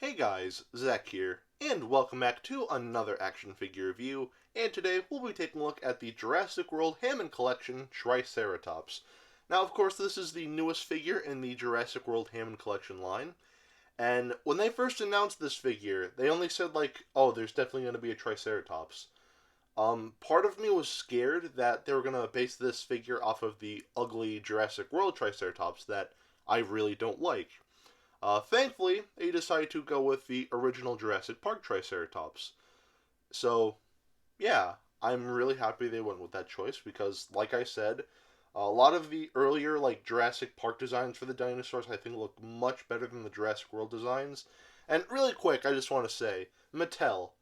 Hey guys, Zack here, and welcome back to another action figure review, and today we'll be taking a look at the Jurassic World Hammond Collection Triceratops. Now, of course, this is the newest figure in the Jurassic World Hammond Collection line, and when they first announced this figure, they only said like, oh, there's definitely going to be a Triceratops. Part of me was scared that they were going to base this figure off of the ugly Jurassic World Triceratops that I really don't like. Thankfully, they decided to go with the original Jurassic Park Triceratops. So, yeah, I'm really happy they went with that choice because, like I said, a lot of the earlier Jurassic Park designs for the dinosaurs I think look much better than the Jurassic World designs. And really quick, I just want to say, Mattel,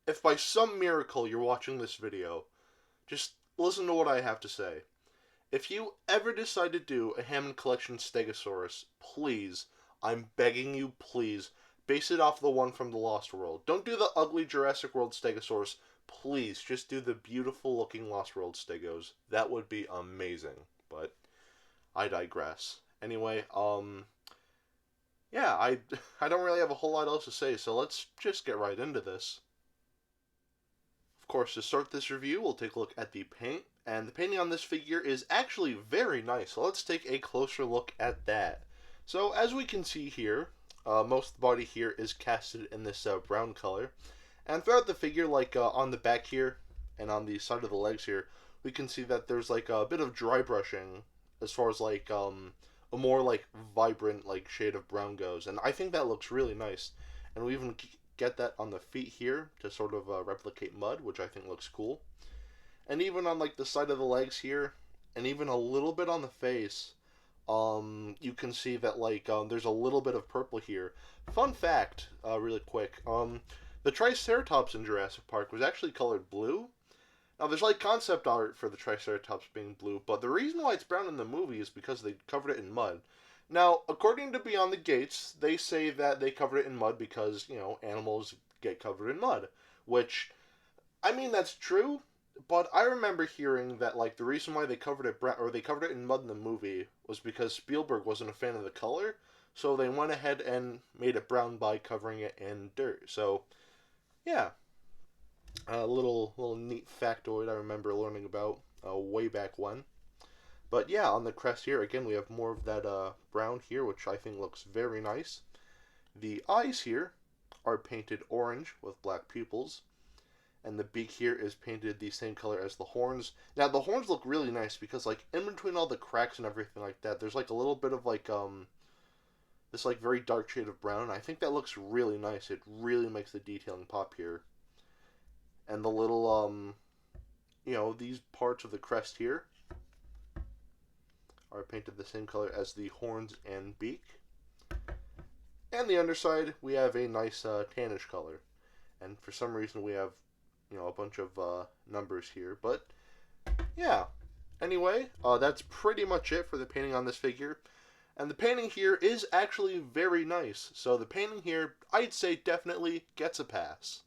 if by some miracle you're watching this video, just listen to what I have to say. If you ever decide to do a Hammond Collection Stegosaurus, please, I'm begging you, please, base it off the one from the Lost World. Don't do the ugly Jurassic World Stegosaurus. Please, just do the beautiful looking Lost World Stegos. That would be amazing. But I digress. Anyway, yeah, I don't really have a whole lot else to say, so let's just get right into this. Of course, to start this review, we'll take a look at the paint, and the painting on this figure is actually very nice, so let's take a closer look at that. So, as we can see here, most of the body here is casted in this brown color, and throughout the figure, on the back here, and on the side of the legs here, we can see that there's a bit of dry brushing, as far as a more vibrant shade of brown goes, and I think that looks really nice, and we even get that on the feet here to sort of replicate mud, which I think looks cool. And even on the side of the legs here, and even a little bit on the face, you can see that there's a little bit of purple here. Fun fact, really quick, the Triceratops in Jurassic Park was actually colored blue. Now there's concept art for the Triceratops being blue, but the reason why it's brown in the movie is because they covered it in mud. Now, according to Beyond the Gates, they say that they covered it in mud because, animals get covered in mud. Which, I mean, that's true, but I remember hearing that, the reason why they covered it brown, or they covered it in mud in the movie, was because Spielberg wasn't a fan of the color, so they went ahead and made it brown by covering it in dirt. So, yeah. A little neat factoid I remember learning about way back when. But yeah, on the crest here, again, we have more of that brown here, which I think looks very nice. The eyes here are painted orange with black pupils. And the beak here is painted the same color as the horns. Now, the horns look really nice because, in between all the cracks and everything like that, there's, a little bit of, this, very dark shade of brown. I think that looks really nice. It really makes the detailing pop here. And the little, these parts of the crest here are painted the same color as the horns and beak. And the underside, we have a nice tannish color. And for some reason, we have, a bunch of numbers here. But, yeah. Anyway, that's pretty much it for the painting on this figure. And the painting here is actually very nice. So the painting here, I'd say definitely gets a pass.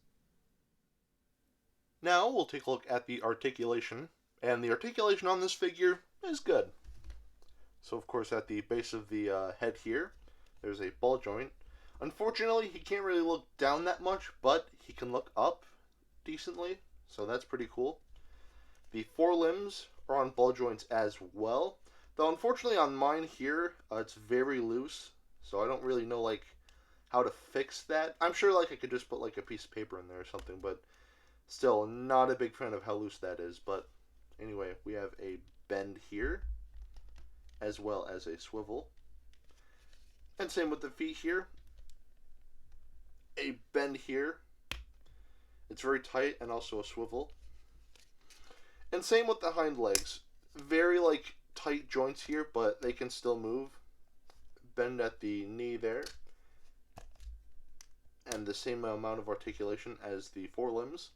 Now, we'll take a look at the articulation. And the articulation on this figure is good. So, of course, at the base of the head here, there's a ball joint. Unfortunately, he can't really look down that much, but he can look up decently, so that's pretty cool. The forelimbs are on ball joints as well, though unfortunately on mine here, it's very loose, so I don't really know, how to fix that. I'm sure, I could just put, a piece of paper in there or something, but still, not a big fan of how loose that is. But anyway, we have a bend here, as well as a swivel. And same with the feet here. A bend here. It's very tight and also a swivel. And same with the hind legs. Very tight joints here, but they can still move. Bend at the knee there. And the same amount of articulation as the forelimbs.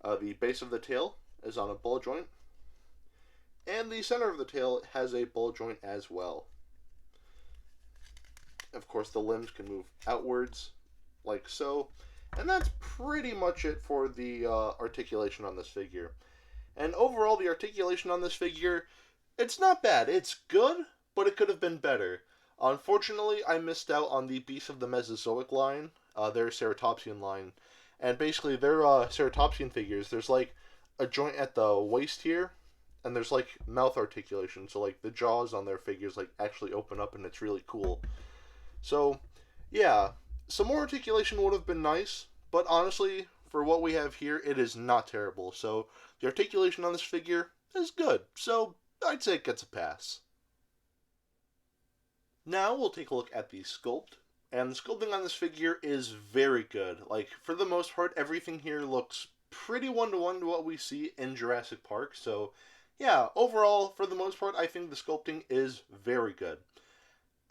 The base of the tail is on a ball joint. And the center of the tail has a ball joint as well. Of course, the limbs can move outwards, like so. And that's pretty much it for the articulation on this figure. And overall, the articulation on this figure, it's not bad. It's good, but it could have been better. Unfortunately, I missed out on the Beasts of the Mesozoic line, their Ceratopsian line. And basically, their Ceratopsian figures, there's like a joint at the waist here, and there's like mouth articulation, so like the jaws on their figures like actually open up, and it's really cool. So, yeah, some more articulation would have been nice, but honestly, for what we have here, it is not terrible. So, the articulation on this figure is good, so I'd say it gets a pass. Now we'll take a look at the sculpt. And the sculpting on this figure is very good. Like, for the most part, everything here looks pretty one-to-one to what we see in Jurassic Park. So, yeah, overall, for the most part, I think the sculpting is very good.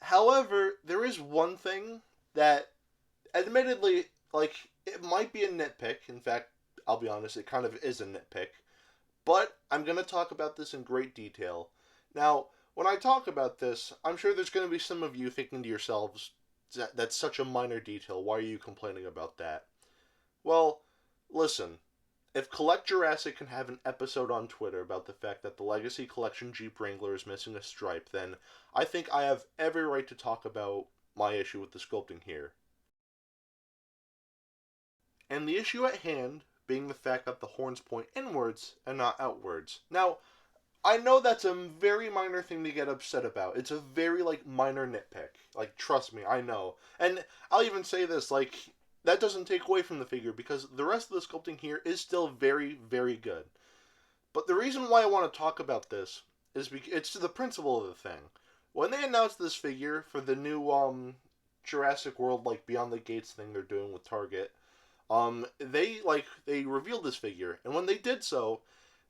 However, there is one thing that, admittedly, like, it might be a nitpick. In fact, I'll be honest, it kind of is a nitpick. But I'm going to talk about this in great detail. Now, when I talk about this, I'm sure there's going to be some of you thinking to yourselves, that's such a minor detail, why are you complaining about that? Well, listen, if Collect Jurassic can have an episode on Twitter about the fact that the Legacy Collection Jeep Wrangler is missing a stripe, then I think I have every right to talk about my issue with the sculpting here. And the issue at hand being the fact that the horns point inwards and not outwards. Now, I know that's a very minor thing to get upset about. It's a very, like, minor nitpick. Like, trust me, I know. And I'll even say this, like, that doesn't take away from the figure, because the rest of the sculpting here is still very, very good. But the reason why I want to talk about this is because it's to the principle of the thing. When they announced this figure for the new, Jurassic World, like, Beyond the Gates thing they're doing with Target, they revealed this figure. And when they did so,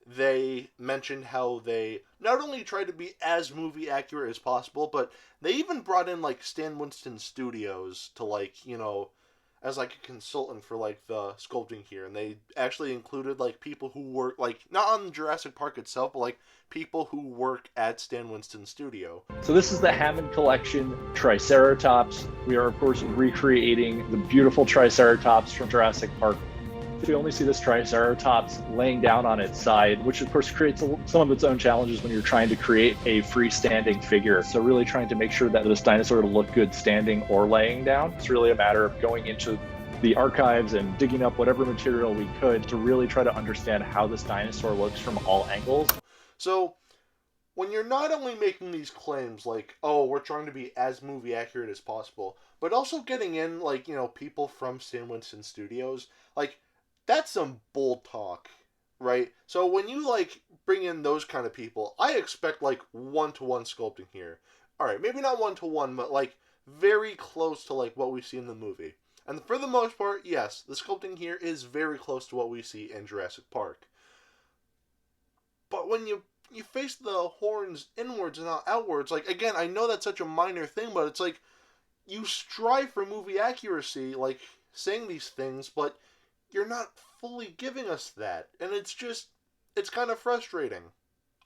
they mentioned how they not only tried to be as movie accurate as possible, but they even brought in like Stan Winston Studios to like, as like a consultant for like the sculpting here. And they actually included like people who work like not on Jurassic Park itself, but like people who work at Stan Winston Studio. So this is the Hammond collection Triceratops. We are of course recreating the beautiful Triceratops from Jurassic Park. You only see this Triceratops laying down on its side, which of course creates some of its own challenges when you're trying to create a freestanding figure. So really trying to make sure that this dinosaur will look good standing or laying down. It's really a matter of going into the archives and digging up whatever material we could to really try to understand how this dinosaur looks from all angles. So when you're not only making these claims like, oh, we're trying to be as movie accurate as possible, but also getting in like, people from Stan Winston Studios, like, that's some bold talk, right? So when you, like, bring in those kind of people, I expect, like, one-to-one sculpting here. Alright, maybe not one-to-one, but, like, very close to, like, what we see in the movie. And for the most part, yes, the sculpting here is very close to what we see in Jurassic Park. But when you face the horns inwards and not outwards, like, again, I know that's such a minor thing, but it's like, you strive for movie accuracy, like, saying these things, but you're not fully giving us that. And it's kind of frustrating.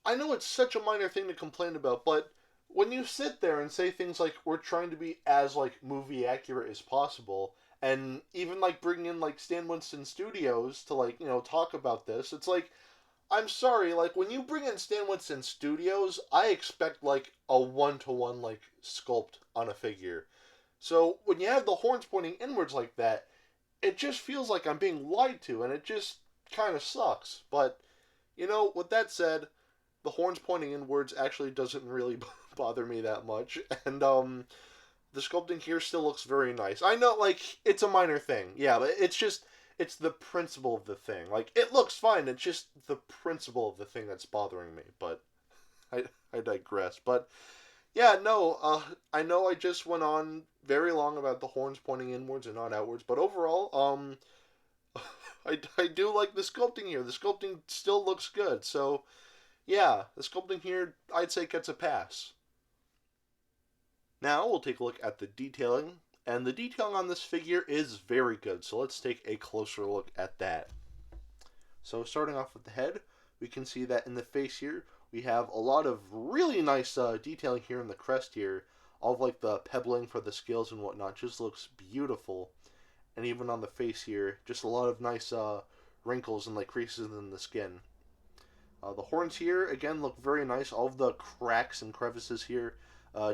I know it's such a minor thing to complain about, but when you sit there and say things like, we're trying to be as, like, movie accurate as possible, and even, like, bring in, like, Stan Winston Studios to, like, talk about this, it's like, I'm sorry, like, when you bring in Stan Winston Studios, I expect, like, a one-to-one, like, sculpt on a figure. So, when you have the horns pointing inwards like that, it just feels like I'm being lied to, and it just kind of sucks. But, with that said, the horns pointing inwards actually doesn't really bother me that much. And, the sculpting here still looks very nice. I know, like, it's a minor thing. Yeah, but it's the principle of the thing. Like, it looks fine, it's just the principle of the thing that's bothering me. But, I digress. But, yeah, no, I know I just went on very long about the horns pointing inwards and not outwards, but overall, I do like the sculpting here. The sculpting still looks good, so, yeah, the sculpting here, I'd say gets a pass. Now, we'll take a look at the detailing, and the detailing on this figure is very good, so let's take a closer look at that. So, starting off with the head, we can see that in the face here, we have a lot of really nice detailing here in the crest here. All of like the pebbling for the scales and whatnot just looks beautiful. And even on the face here, just a lot of nice wrinkles and like creases in the skin. The horns here, again, look very nice. All of the cracks and crevices here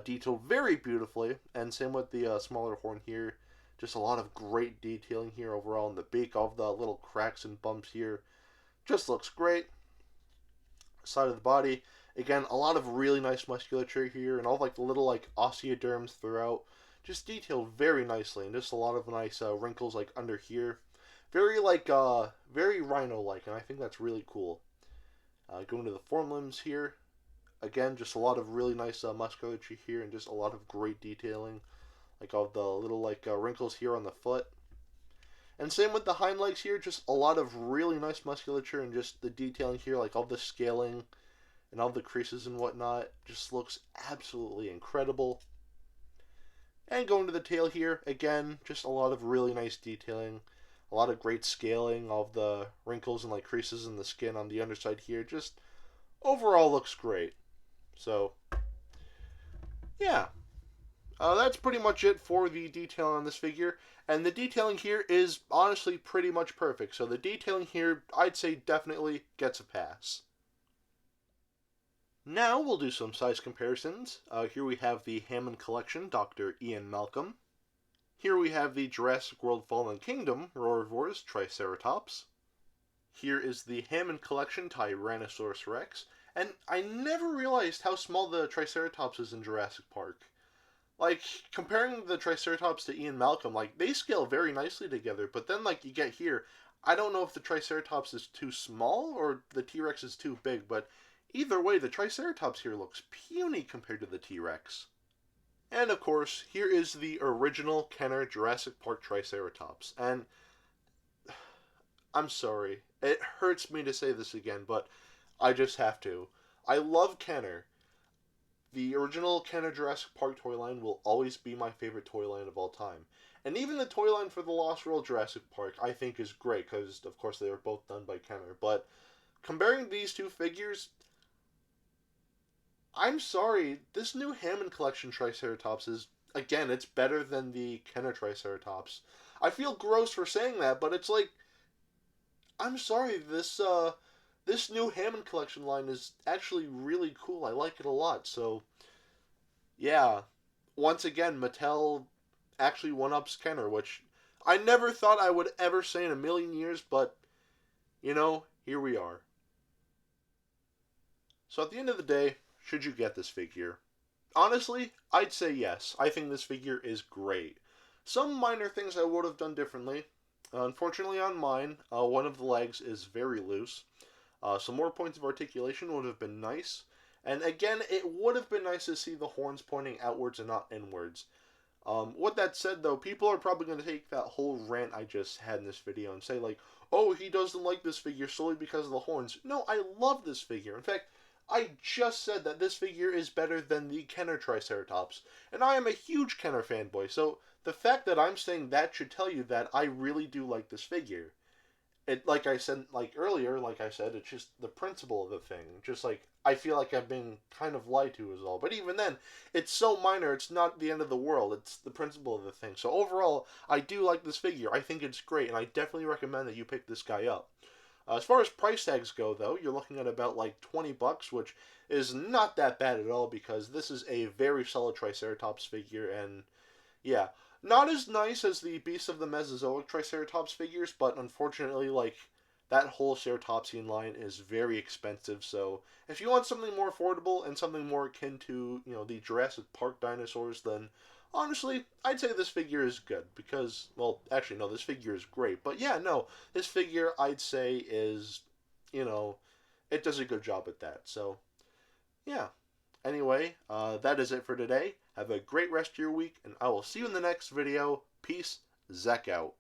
detailed very beautifully, and same with the smaller horn here. Just a lot of great detailing here overall in the beak. All of the little cracks and bumps here just looks great. Side of the body, again, a lot of really nice musculature here, and all like the little like osteoderms throughout, just detailed very nicely, and just a lot of nice wrinkles like under here, very like very rhino-like, and I think that's really cool. Going to the forelimbs here, again, just a lot of really nice musculature here, and just a lot of great detailing, like all the little like wrinkles here on the foot. And same with the hind legs here, just a lot of really nice musculature and just the detailing here, like all the scaling and all the creases and whatnot, just looks absolutely incredible. And going to the tail here, again, just a lot of really nice detailing, a lot of great scaling, all of the wrinkles and like creases in the skin on the underside here, just overall looks great. So, yeah. That's pretty much it for the detailing on this figure, and the detailing here is honestly pretty much perfect, so the detailing here, I'd say definitely gets a pass. Now we'll do some size comparisons. Here we have the Hammond Collection, Dr. Ian Malcolm. Here we have the Jurassic World Fallen Kingdom, Roarivores, Triceratops. Here is the Hammond Collection, Tyrannosaurus Rex, and I never realized how small the Triceratops is in Jurassic Park. Like, comparing the Triceratops to Ian Malcolm, like, they scale very nicely together, but then, like, you get here, I don't know if the Triceratops is too small or the T-Rex is too big, but either way, the Triceratops here looks puny compared to the T-Rex. And, of course, here is the original Kenner Jurassic Park Triceratops, and I'm sorry, it hurts me to say this again, but I just have to. I love Kenner. The original Kenner Jurassic Park toy line will always be my favorite toy line of all time. And even the toy line for the Lost World Jurassic Park I think is great, because of course they were both done by Kenner. But comparing these two figures, I'm sorry, this new Hammond Collection Triceratops is, again, it's better than the Kenner Triceratops. I feel gross for saying that, but it's like, I'm sorry, this new Hammond Collection line is actually really cool. I like it a lot. So, yeah. Once again, Mattel actually one-ups Kenner, which I never thought I would ever say in a million years, but, here we are. So at the end of the day, should you get this figure? Honestly, I'd say yes. I think this figure is great. Some minor things I would have done differently. Unfortunately on mine, one of the legs is very loose. Some more points of articulation would have been nice. And again, it would have been nice to see the horns pointing outwards and not inwards. With that said, though, people are probably going to take that whole rant I just had in this video and say, like, oh, he doesn't like this figure solely because of the horns. No, I love this figure. In fact, I just said that this figure is better than the Kenner Triceratops. And I am a huge Kenner fanboy, so the fact that I'm saying that should tell you that I really do like this figure. It, like I said, earlier, it's just the principle of the thing. Just like, I feel like I've been kind of lied to is all. But even then, it's so minor, it's not the end of the world. It's the principle of the thing. So overall, I do like this figure. I think it's great, and I definitely recommend that you pick this guy up. As far as price tags go, though, you're looking at about like $20, which is not that bad at all, because this is a very solid Triceratops figure, and yeah. Not as nice as the Beast of the Mesozoic Triceratops figures, but unfortunately, like, that whole Ceratopsian line is very expensive, so if you want something more affordable and something more akin to, the Jurassic Park dinosaurs, then honestly, I'd say this figure is good, because, well, actually, no, this figure is great, but yeah, no, this figure, I'd say, is, it does a good job at that, so, yeah. Anyway, that is it for today. Have a great rest of your week, and I will see you in the next video. Peace, Zack out.